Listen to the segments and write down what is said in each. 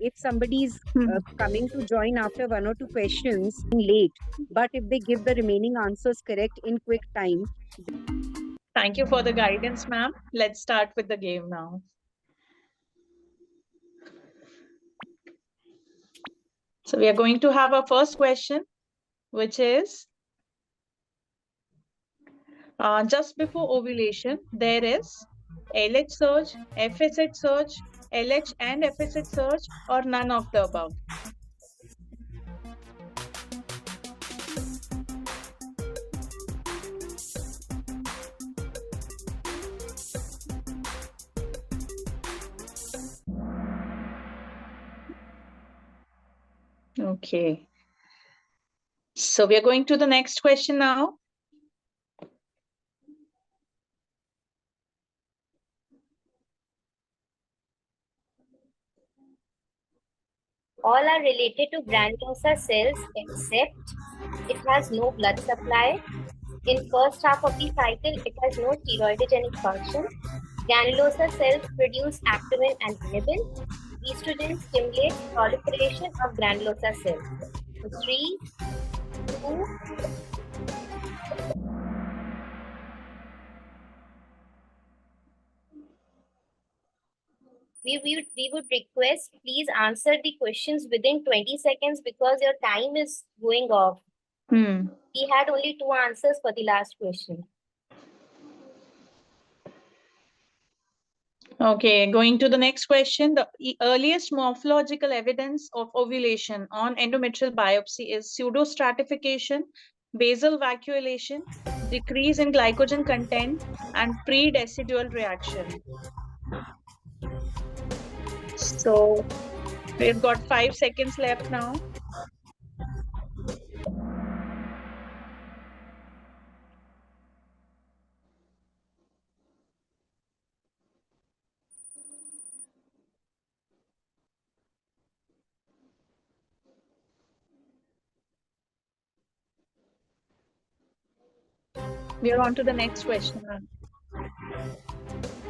if somebody is coming to join after 1 or 2 questions late, but if they give the remaining answers correct in quick time. Thank you for the guidance, ma'am. Let's start with the game now. So we are going to have our first question, which is just before ovulation, there is LH surge, FSH surge, LH and FSH surge, or none of the above. Okay. So we are going to the next question now. All are related to granulosa cells except it has no blood supply. In first half of the cycle, it has no steroidogenic function. Granulosa cells produce activin and inhibin. Estrogen stimulates proliferation of granulosa cells. So 3, 2, we would request please answer the questions within 20 seconds because your time is going off. We had only 2 answers for the last question. Okay, going to the next question. The earliest morphological evidence of ovulation on endometrial biopsy is pseudostratification, basal vacuolation, decrease in glycogen content, and pre-decidual reaction. So we've got 5 seconds left now. We are on to the next question.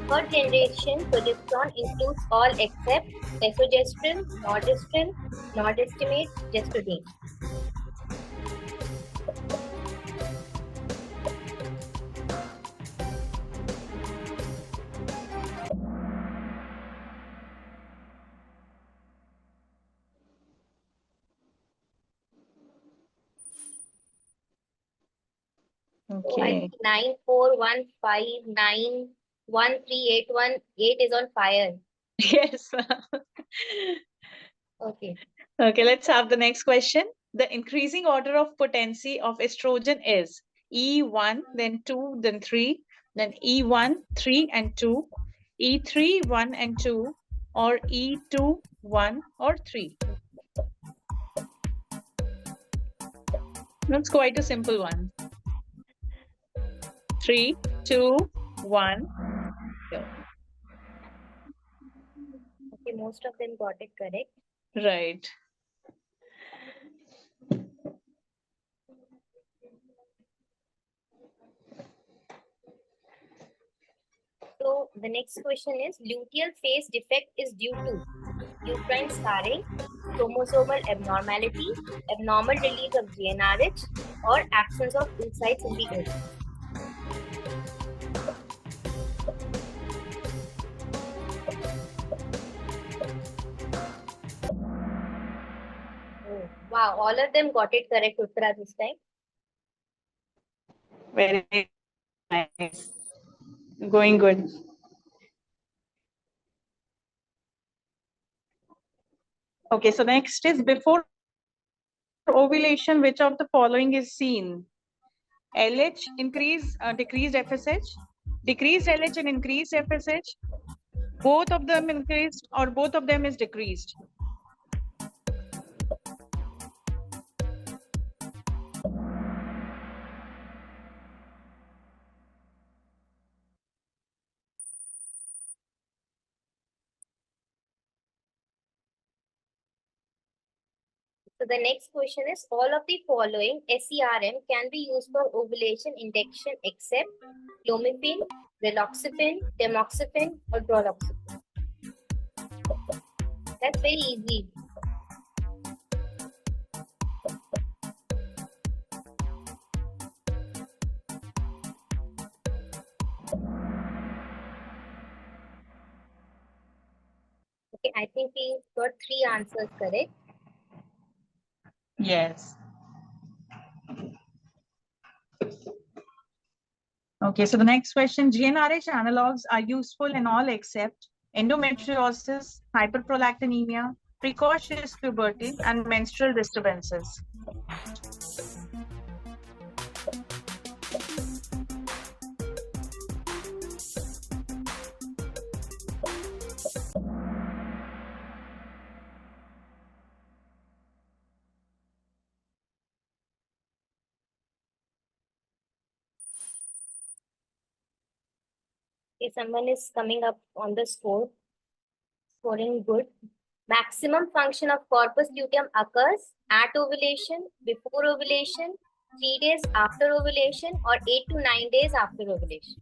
Third generation progesterone includes all except testosterone, norgestrone, norgestimate, gestodine. Okay. 941591381 is on fire. Yes. Okay. Okay, let's have the next question. The increasing order of potency of estrogen is E1, then 2, then 3, then E1, 3 and 2, E3, 1 and 2, or E2, 1 or 3. That's quite a simple one. 3, 2, 1. Go. Okay, most of them got it correct. Right. So the next question is luteal phase defect is due to uterine scarring, chromosomal abnormality, abnormal release of GnRH, or absence of oocytes in the egg. Oh, wow, all of them got it correct, Uttara, this time. Very nice. Going good. Okay, so next is before ovulation, which of the following is seen? LH, increase, decreased FSH, decreased LH and increased FSH, both of them increased or both of them is decreased. So the next question is all of the following SERM can be used for ovulation induction except clomiphene, raloxifene, tamoxifen, or proloxifene. That's very easy. Okay, I think we got 3 answers correct. Yes. Okay, so the next question, GnRH analogs are useful in all except endometriosis, hyperprolactinemia, precocious puberty, and menstrual disturbances. Okay, someone is coming up on the scoring good. Maximum function of corpus luteum occurs at ovulation, before ovulation, 3 days after ovulation, or 8 to 9 days after ovulation.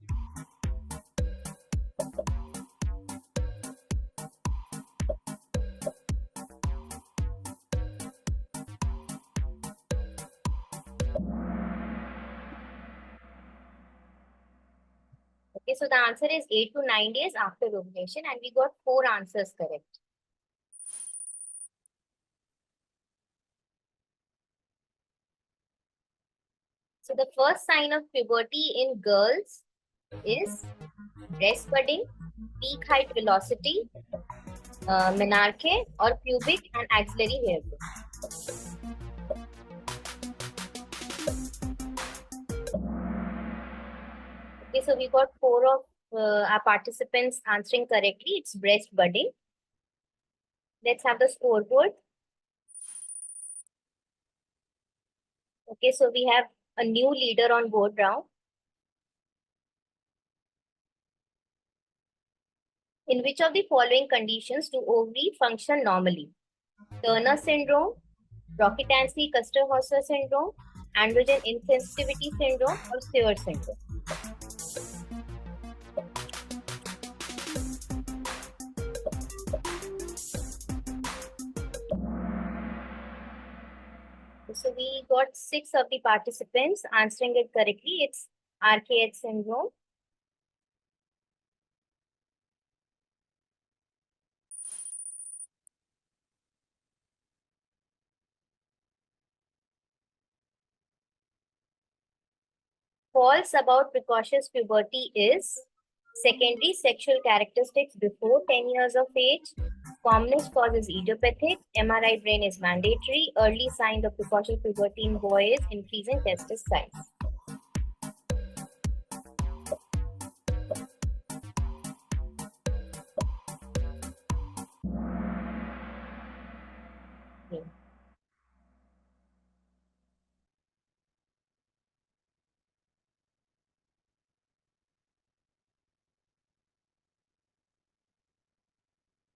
Okay, so the answer is 8 to 9 days after ovulation, and we got 4 answers correct. So the first sign of puberty in girls is breast budding, peak height velocity, menarche, or pubic and axillary hair growth. Okay, so we got 4 of our participants answering correctly. It's breast budding. Let's have the scoreboard. Okay, so we have a new leader on board now. In which of the following conditions do ovary function normally? Turner syndrome, Rokitansky-Kuster-Hauser syndrome, androgen insensitivity syndrome, or Sever syndrome? So we got 6 of the participants answering it correctly. It's RKH syndrome. False about precocious puberty is secondary sexual characteristics before 10 years of age, commonest cause is idiopathic, MRI brain is mandatory, early sign of precocious puberty in boys, increasing testis size. Okay.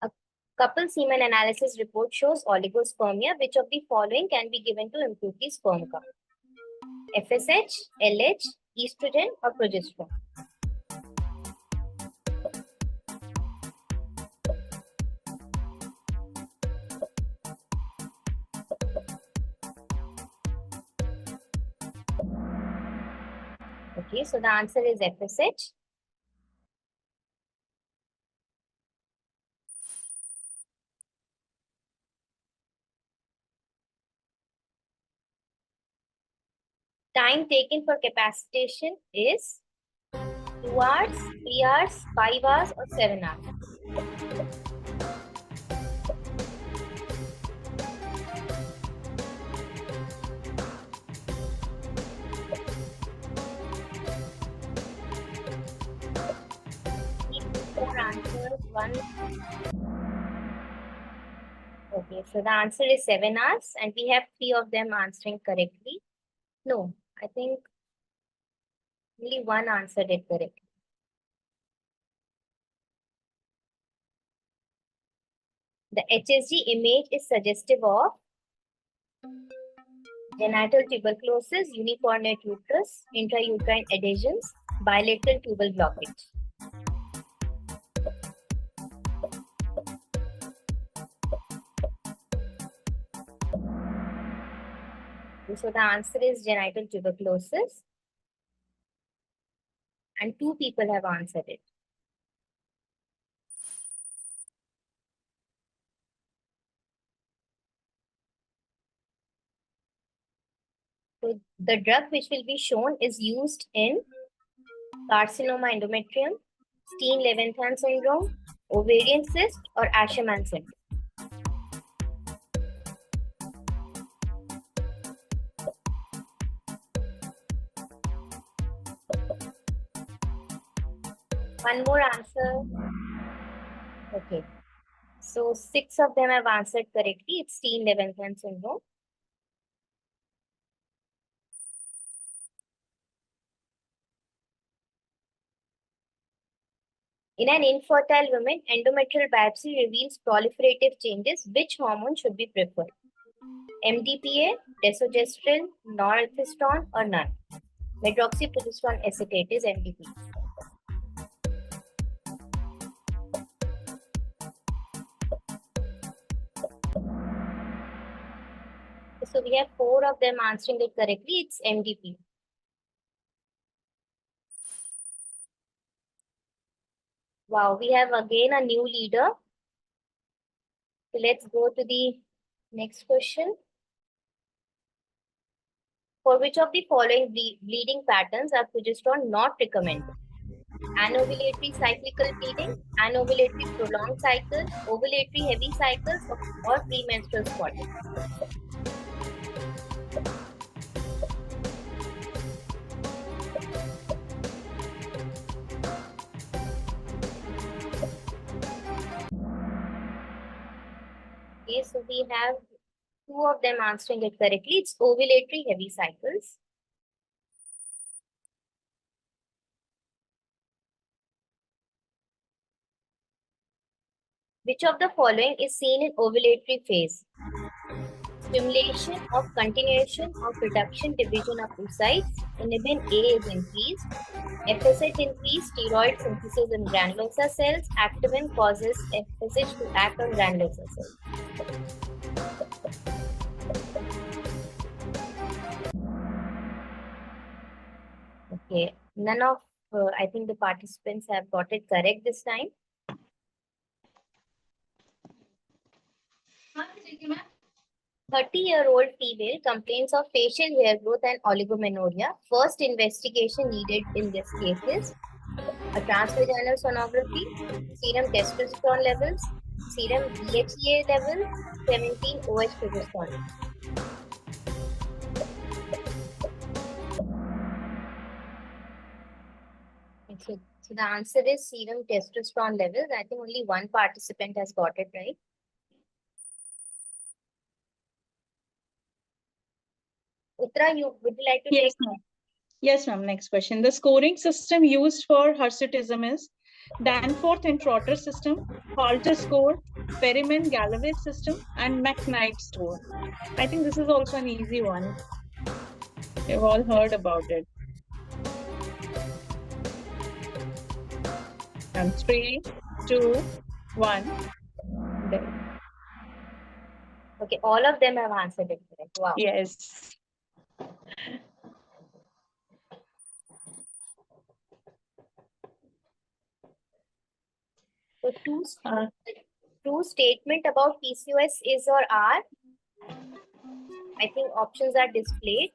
A couple semen analysis report shows oligospermia. Which of the following can be given to improve the sperm count? FSH, LH, estrogen, or progesterone? Okay, so the answer is FSH. Time taken for capacitation is 2 hours, 3 hours, 5 hours, or 7 hours. Four answers, one. Okay, so the answer is 7 hours, and we have 3 of them answering correctly. No, I think only one answered it correctly. The HSG image is suggestive of genital tuberculosis, unicornate uterus, intrauterine adhesions, bilateral tubal blockage. So the answer is genital tuberculosis. And 2 people have answered it. So the drug which will be shown is used in carcinoma endometrium, Steen-Leventhal syndrome, ovarian cyst, or Asherman syndrome. One more answer. Okay. So 6 of them have answered correctly. It's Steen-Leventhal syndrome. In an infertile woman, endometrial biopsy reveals proliferative changes. Which hormone should be preferred? MDPA, desogestrel, norelphistrone, or none? Medroxyprogesterone acetate is MDPA. So we have 4 of them answering it correctly. It's MDPA. Wow, we have again a new leader. So let's go to the next question. For which of the following bleeding patterns are progesterone not recommended? Anovulatory cyclical bleeding, anovulatory prolonged cycle, ovulatory heavy cycles, or premenstrual spotting. Okay, so we have 2 of them answering it correctly. It's ovulatory heavy cycles. Which of the following is seen in ovulatory phase? Stimulation of continuation of reduction division of oocytes. Inhibin A is increased. FSH increase steroid synthesis in granulosa cells. Activin causes FSH to act on granulosa cells. Okay, none of I think the participants have got it correct this time. 30-year-old female complains of facial hair growth and oligomenorrhea. First investigation needed in this case is a transvaginal sonography, serum testosterone levels, serum DHEA levels, 17 OH progesterone. So the answer is serum testosterone levels. I think only one participant has got it right. Uttara, would you like to Yes, take? ma'am. Yes, ma'am. Next question. The scoring system used for hirsutism is Danforth and Trotter system, Halter score, Perriman-Galloway system, and McKnight score. I think this is also an easy one. You've all heard about it. And 3, 2, 1. There. Okay, all of them have answered it correct. Wow. Yes. So true statement about PCOS is or are. I think options are displayed.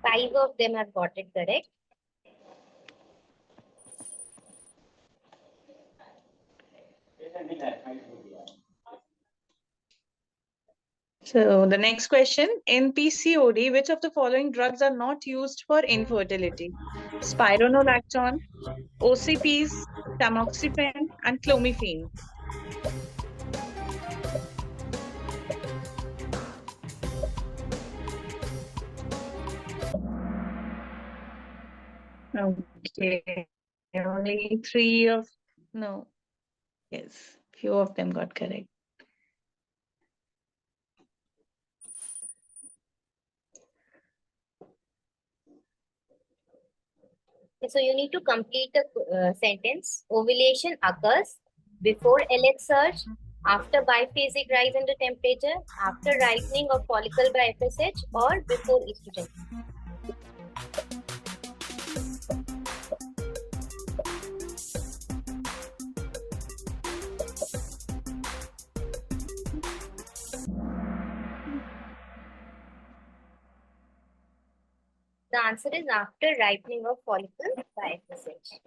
Five of them have got it correct. So the next question, in PCOD, which of the following drugs are not used for infertility? Spironolactone, OCPs, tamoxifen, and clomiphene. Okay, only 3 of, no, yes, few of them got correct. So you need to complete the sentence. Ovulation occurs before LH surge, after biphasic rise in the temperature, after ripening of follicle by FSH, or before estrogen. The answer is after ripening of follicle by FSH.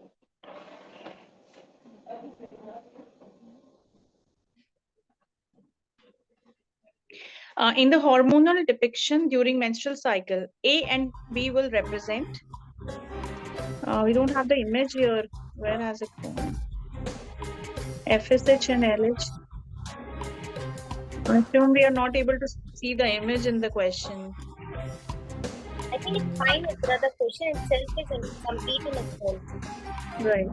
In the hormonal depiction during menstrual cycle, A and B will represent. We don't have the image here. Where has it gone? FSH and LH. I assume we are not able to see the image in the question. I think it's fine. The question itself is incomplete in itself. Right.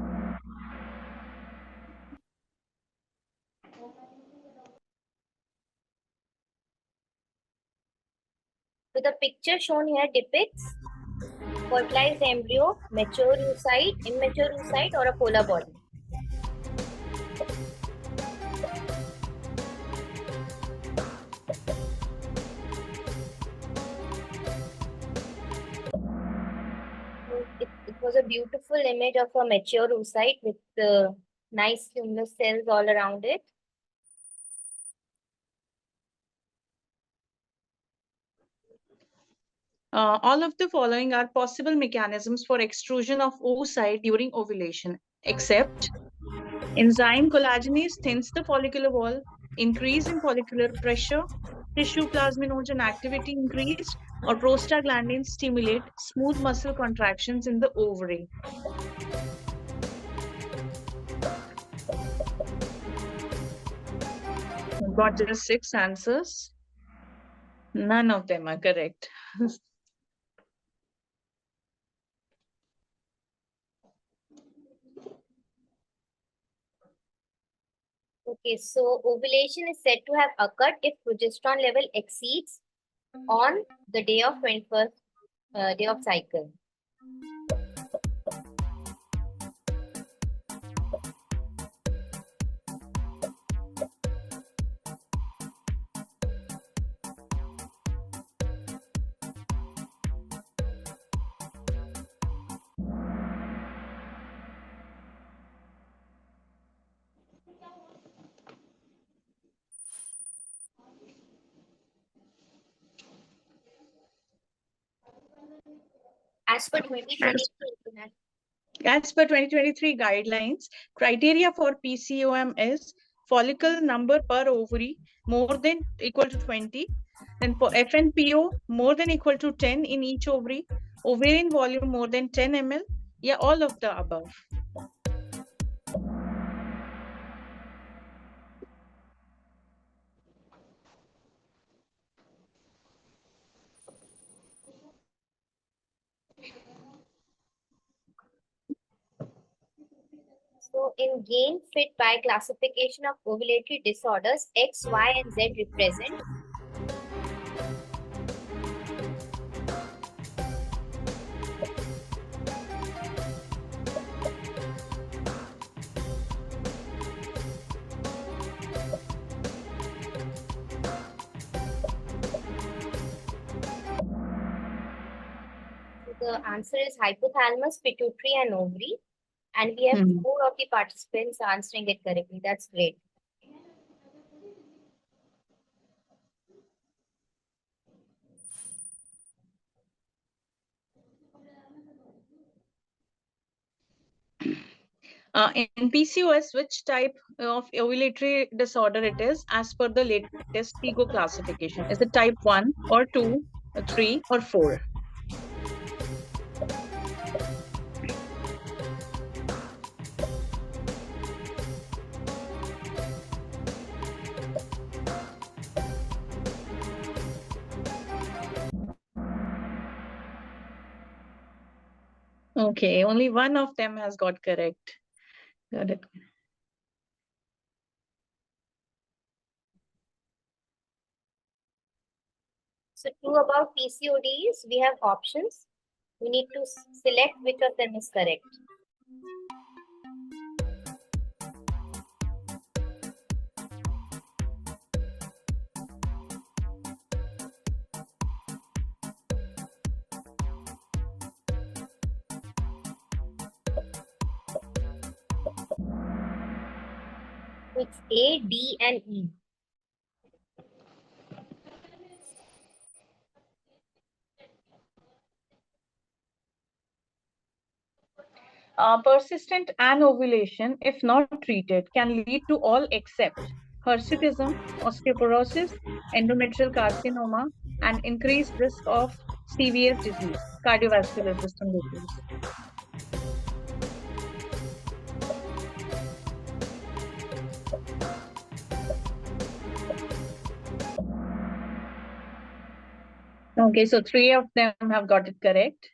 So the picture shown here depicts fertilized embryo, mature oocyte, immature oocyte, or a polar body. It was a beautiful image of a mature oocyte with nice stimulus cells all around it. All of the following are possible mechanisms for extrusion of oocyte during ovulation, except enzyme collagenase thins the follicular wall, increase in follicular pressure, tissue plasminogen activity increased, or prostaglandins stimulate smooth muscle contractions in the ovary. We've got just 6 answers. None of them are correct. Okay, so ovulation is said to have occurred if progesterone level exceeds on the day of 21st day of cycle. As per 2023 As per 2023 guidelines, criteria for PCOM is follicle number per ovary more than equal to 20. Then for FNPO, more than equal to 10 in each ovary. Ovarian volume more than 10 ml. Yeah, all of the above. So in gain fit by classification of ovulatory disorders, X, Y, and Z represent. So the answer is hypothalamus, pituitary, and ovary. And we have 4 of the participants answering it correctly. That's great. In PCOS, which type of ovulatory disorder it is as per the latest PIGO classification? Is it type 1 or 2 or 3 or 4? Okay, only one of them has got correct. Got it. So 2 about PCODs, we have options. We need to select which of them is correct. It's A, D, and E. Persistent anovulation, if not treated, can lead to all except hirsutism, osteoporosis, endometrial carcinoma, and increased risk of CVS disease, cardiovascular system disease. Okay, so 3 of them have got it correct.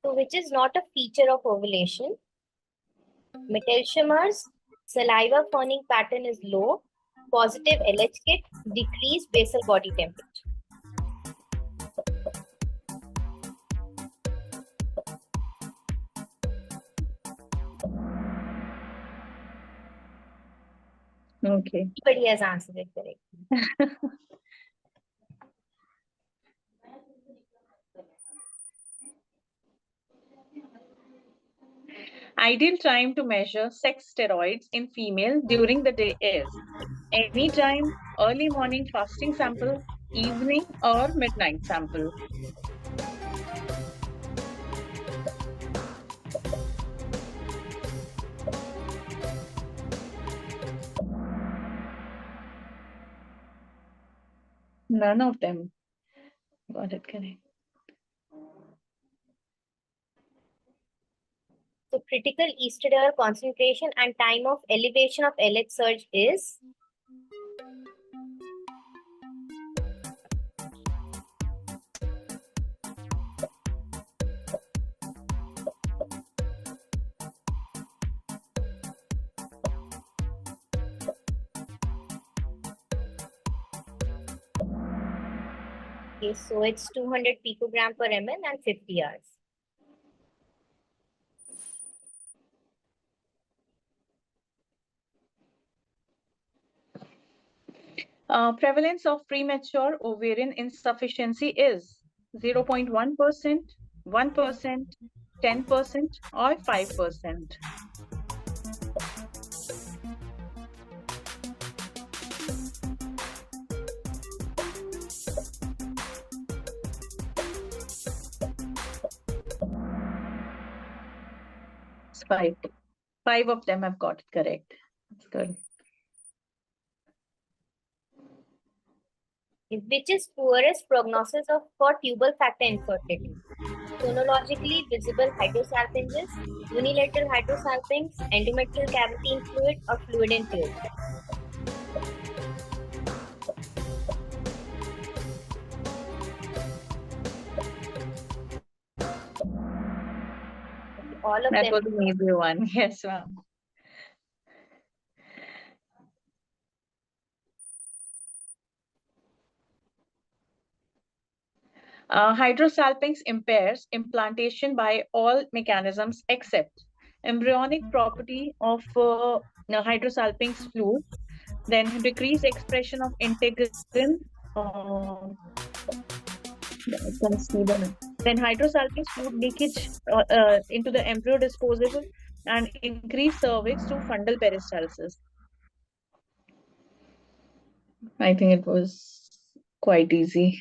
So, which is not a feature of ovulation? Metelshamer's saliva fawning pattern is low, positive LH kit, decreased basal body temperature. Okay. Everybody has answered it correctly. Ideal time to measure sex steroids in female during the day is anytime, early morning fasting sample, evening or midnight sample. None of them got it correct. So, critical estradiol concentration and time of elevation of LH surge is okay, so it's 200 picogram per ml and 50 hours. Prevalence of premature ovarian insufficiency is 0.1%, 1%, 10%, or 5%. It's 5. 5 of them have got it correct. That's good. Which is poorest prognosis for tubal factor infertility? Phonologically visible hydrosalpinges, unilateral hydrosalpinx, endometrial cavity in fluid, or fluid in tube. All of That them. was an easy one. Yes, ma'am. Hydrosalpinx impairs implantation by all mechanisms except embryonic property of hydrosalpinx fluid, then decreased expression of integrin. I can see them. Then hydrosalpinx fluid leakage into the embryo disposable and increased cervix to fundal peristalsis. I think it was quite easy.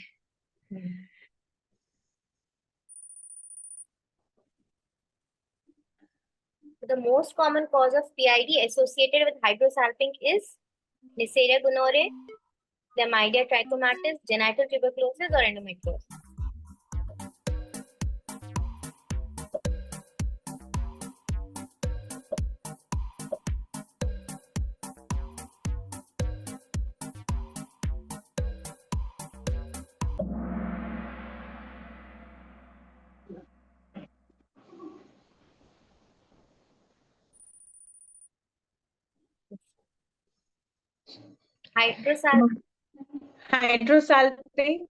The most common cause of PID associated with hydrosalpinx is Neisseria gonorrhoeae, Chlamydia trachomatis, genital tuberculosis, or endometriosis. Hydrosalpinx. Hydrosalpinx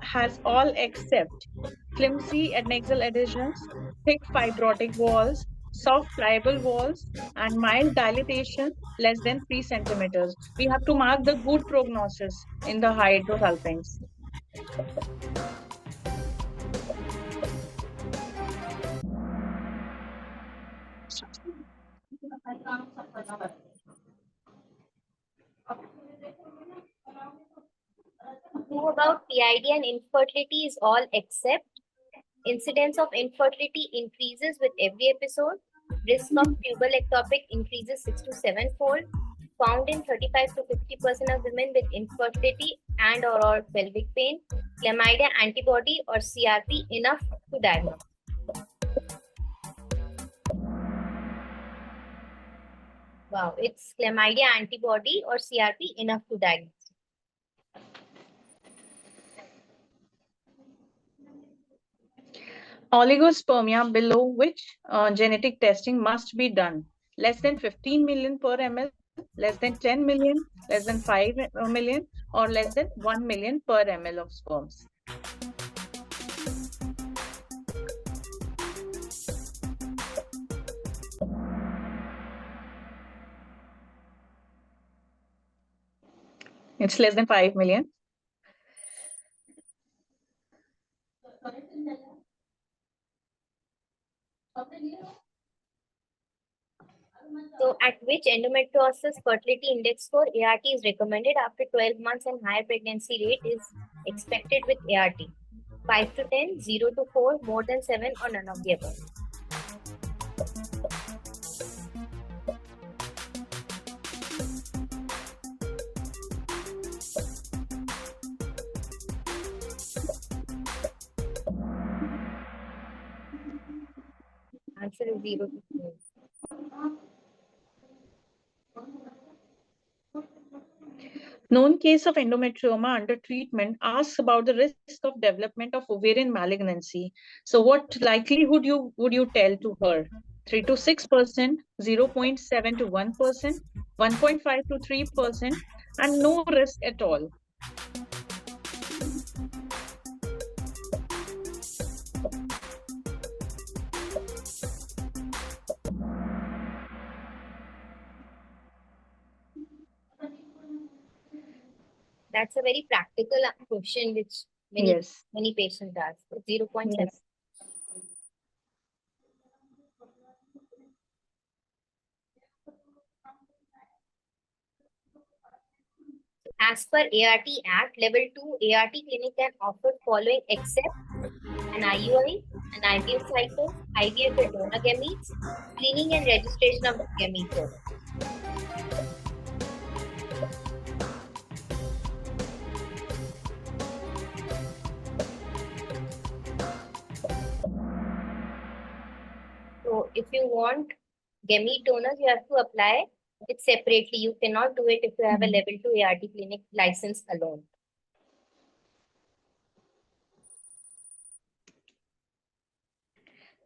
has all except flimsy adnexal adhesions, thick fibrotic walls, soft pliable walls, and mild dilatation less than 3 centimeters. We have to mark the good prognosis in the hydrosalpinx. Who about PID and infertility is all except incidence of infertility increases with every episode. Risk of tubal ectopic increases 6 to 7 fold. Found in 35 to 50% of women with infertility and or pelvic pain. Chlamydia antibody or CRP enough to diagnose. Wow, it's chlamydia antibody or CRP enough to diagnose. Oligospermia, below which genetic testing must be done. Less than 15 million per ml, less than 10 million, less than 5 million, or less than 1 million per ml of sperms. It's less than 5 million. So at which endometriosis fertility index score ART is recommended after 12 months and higher pregnancy rate is expected with ART? 5 to 10, 0 to 4, more than 7, or none of the above? Answer is 0 to 4. Known case of endometrioma under treatment asks about the risk of development of ovarian malignancy. So what likelihood would you tell to her? 3 to 6%, 0.7 to 1%, 1.5 to 3%, and no risk at all. That's a very practical question which many patients ask. 0.7. Yes. As per ART Act, Level 2 ART clinic can offer following except an IUI, an IVF cycle, IVF with donor gametes, screening and registration of gamete donors. So if you want gamete donors, you have to apply it separately. You cannot do it if you have a level 2 ART clinic license alone.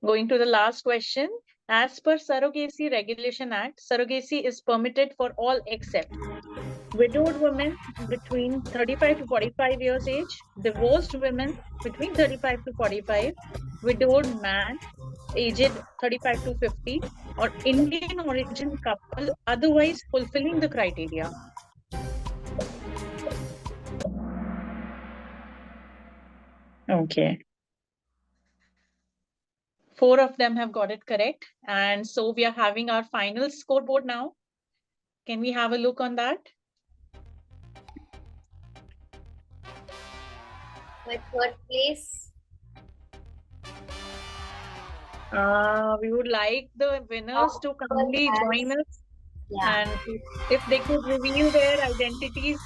Going to the last question. As per Surrogacy Regulation Act, surrogacy is permitted for all except widowed women between 35 to 45 years age, divorced women between 35 to 45, widowed man aged 35 to 50, or Indian origin couple otherwise fulfilling the criteria. Okay. 4 of them have got it correct. And so we are having our final scoreboard now. Can we have a look on that? My third place. We would like the winners to kindly join us. Yeah. And if they could reveal their identities.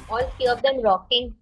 All 3 of them rocking